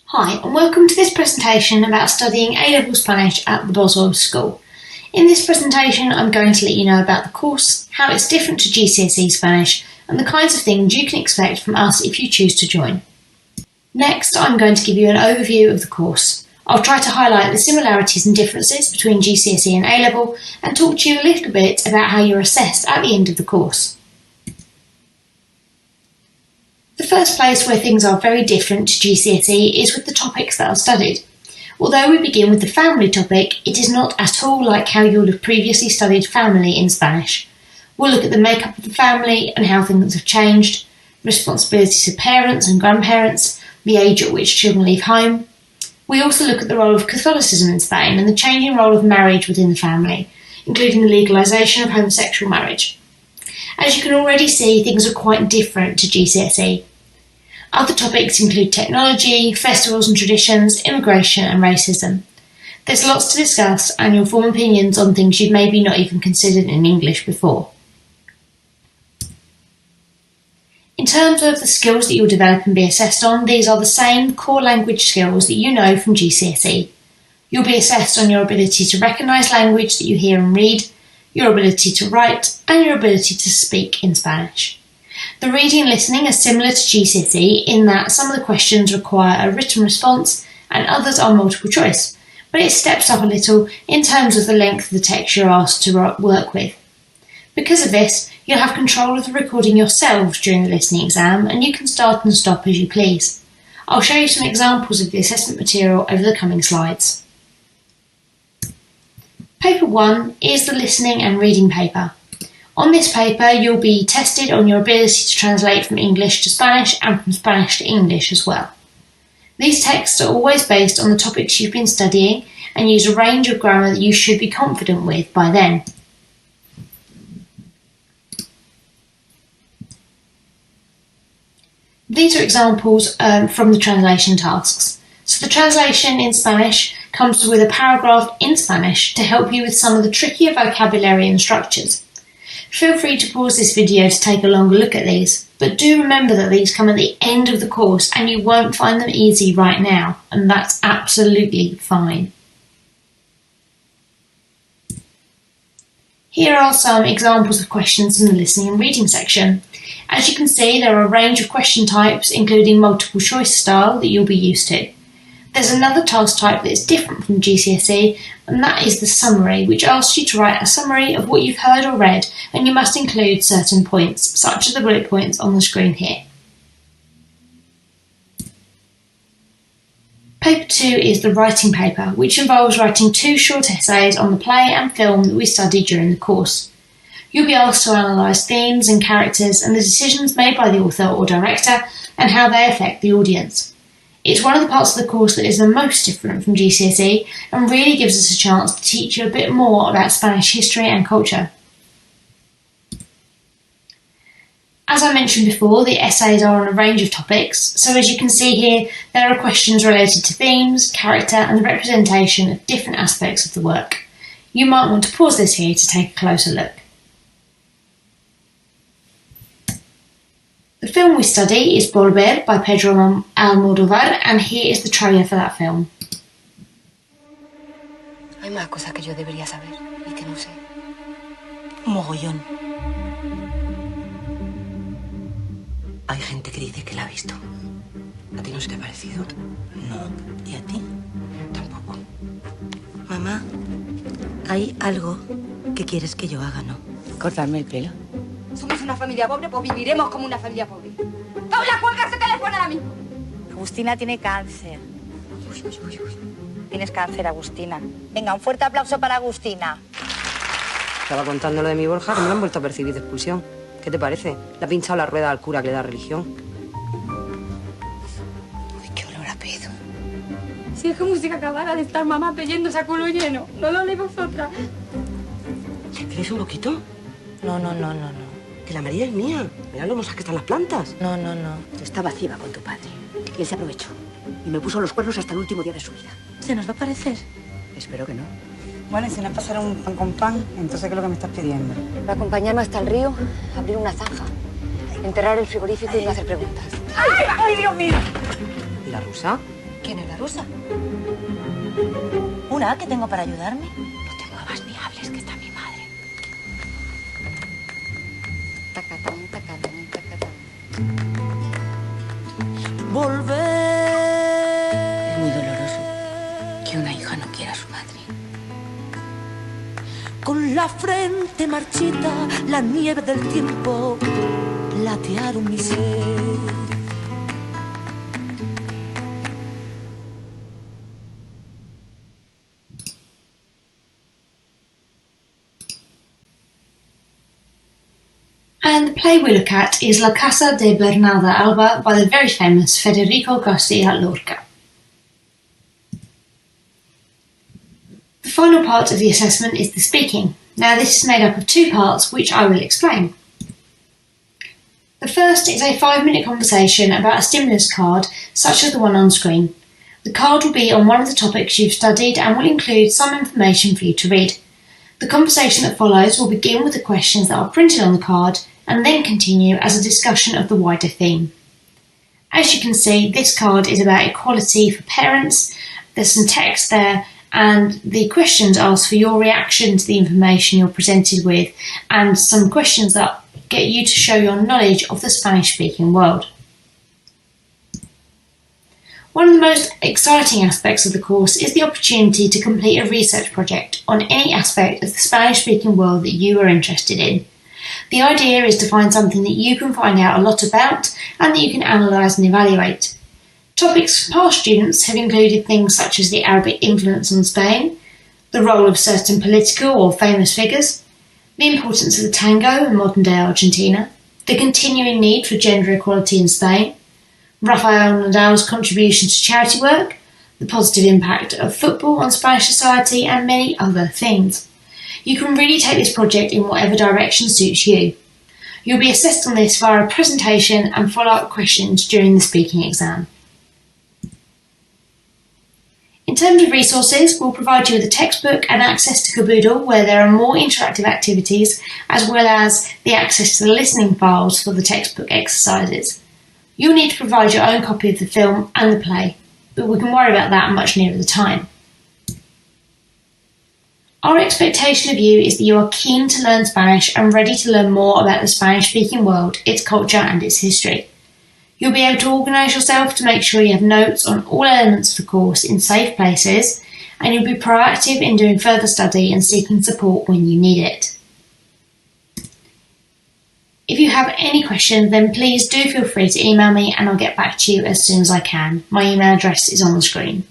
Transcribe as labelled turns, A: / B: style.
A: Hi, and welcome to this presentation about studying A-level Spanish at the Boswell School. In this presentation, I'm going to let you know about the course, how it's different to GCSE Spanish, and the kinds of things you can expect from us if you choose to join. Next, I'm going to give you an overview of the course. I'll try to highlight the similarities and differences between GCSE and A-level, and talk to you a little bit about how you're assessed at the end of the course. The first place where things are very different to GCSE is with the topics that are studied. Although we begin with the family topic, it is not at all like how you would have previously studied family in Spanish. We'll look at the makeup of the family and how things have changed, the responsibilities of parents and grandparents, the age at which children leave home. We also look at the role of Catholicism in Spain and the changing role of marriage within the family, including the legalisation of homosexual marriage. As you can already see, things are quite different to GCSE. Other topics include technology, festivals and traditions, immigration and racism. There's lots to discuss and you'll form opinions on things you've maybe not even considered in English before. In terms of the skills that you'll develop and be assessed on, these are the same core language skills that you know from GCSE. You'll be assessed on your ability to recognise language that you hear and read, your ability to write, and your ability to speak in Spanish. The reading and listening are similar to GCSE in that some of the questions require a written response and others are multiple choice, but it steps up a little in terms of the length of the text you're asked to work with. Because of this, you'll have control of the recording yourselves during the listening exam and you can start and stop as you please. I'll show you some examples of the assessment material over the coming slides. Paper 1 is the listening and reading paper. On this paper, you'll be tested on your ability to translate from English to Spanish and from Spanish to English as well. These texts are always based on the topics you've been studying and use a range of grammar that you should be confident with by then. These are examples from the translation tasks. So the translation in Spanish comes with a paragraph in Spanish to help you with some of the trickier vocabulary and structures. Feel free to pause this video to take a longer look at these, but do remember that these come at the end of the course and you won't find them easy right now, and that's absolutely fine. Here are some examples of questions in the listening and reading section. As you can see, there are a range of question types, including multiple choice style that you'll be used to. There's another task type that is different from GCSE, and that is the summary, which asks you to write a summary of what you've heard or read, and you must include certain points, such as the bullet points on the screen here. Paper 2 is the writing paper, which involves writing 2 short essays on the play and film that we studied during the course. You'll be asked to analyse themes and characters and the decisions made by the author or director and how they affect the audience. It's one of the parts of the course that is the most different from GCSE and really gives us a chance to teach you a bit more about Spanish history and culture. As I mentioned before, the essays are on a range of topics, so as you can see here, there are questions related to themes, character and the representation of different aspects of the work. You might want to pause this here to take a closer look. The film we study is Volver by Pedro Almodóvar, and here is the trailer for that film.
B: Hay más cosas que yo debería saber y que no sé. Mogollón. Hay gente que dice que la ha visto. ¿A ti no se te ha parecido? No. ¿Y a ti? Tampoco. Mamá, hay algo que quieres que yo haga, ¿no? Cortarme el pelo.
C: Somos una familia pobre, pues viviremos como una familia pobre. ¡Paula, cuelga ese teléfono ahora mismo!
D: Agustina tiene cáncer. Tienes cáncer, Agustina. Venga, un fuerte aplauso para Agustina.
B: Estaba contando lo de mi Borja, que me lo han vuelto a percibir de expulsión. ¿Qué te parece? Le ha pinchado la rueda al cura que le da religión.
D: Uy, qué olor a pedo.
C: Si es como si acabara de estar mamá peyéndose a culo lleno. ¿No lo leí vosotras?
B: ¿Tienes un poquito?
D: No.
B: Que la María es mía. Mirad lo hermosas que están las plantas.
D: No.
E: Yo estaba ciega con tu padre y él se aprovechó y me puso los cuernos hasta el último día de su vida.
D: ¿Se nos va a parecer?
E: Espero que no.
F: Bueno, y si no es pasar un pan con pan, entonces ¿qué es lo que me estás pidiendo?
E: Va a acompañarme hasta el río, abrir una zanja, enterrar el frigorífico y no hacer preguntas.
F: ¡Ay, Dios mío!
B: ¿Y la rusa?
D: ¿Quién es la rusa? ¿Una que tengo para ayudarme?
E: No te muevas ni hables, que está mi madre.
C: Tacatán, tacatán, tacatán.
D: Volver.
E: Es muy doloroso que una hija no quiera a su madre.
D: Con la frente marchita, la nieve del tiempo platearon mi ser.
A: And the play we look at is La Casa de Bernarda Alba by the very famous Federico Garcia Lorca. The final part of the assessment is the speaking. Now this is made up of 2 parts, which I will explain. The first is a 5-minute conversation about a stimulus card, such as the one on screen. The card will be on one of the topics you've studied and will include some information for you to read. The conversation that follows will begin with the questions that are printed on the card and then continue as a discussion of the wider theme. As you can see, this card is about equality for parents. There's some text there, and the questions ask for your reaction to the information you're presented with, and some questions that get you to show your knowledge of the Spanish-speaking world. One of the most exciting aspects of the course is the opportunity to complete a research project on any aspect of the Spanish-speaking world that you are interested in. The idea is to find something that you can find out a lot about and that you can analyse and evaluate. Topics for past students have included things such as the Arabic influence on Spain, the role of certain political or famous figures, the importance of the tango in modern-day Argentina, the continuing need for gender equality in Spain, Rafael Nadal's contribution to charity work, the positive impact of football on Spanish society, and many other things. You can really take this project in whatever direction suits you. You'll be assessed on this via a presentation and follow-up questions during the speaking exam. In terms of resources, we'll provide you with a textbook and access to Caboodle, where there are more interactive activities, as well as the access to the listening files for the textbook exercises. You'll need to provide your own copy of the film and the play, but we can worry about that much nearer the time. Our expectation of you is that you are keen to learn Spanish and ready to learn more about the Spanish-speaking world, its culture and its history. You'll be able to organise yourself to make sure you have notes on all elements of the course in safe places, and you'll be proactive in doing further study and seeking support when you need it. If you have any questions, then please do feel free to email me and I'll get back to you as soon as I can. My email address is on the screen.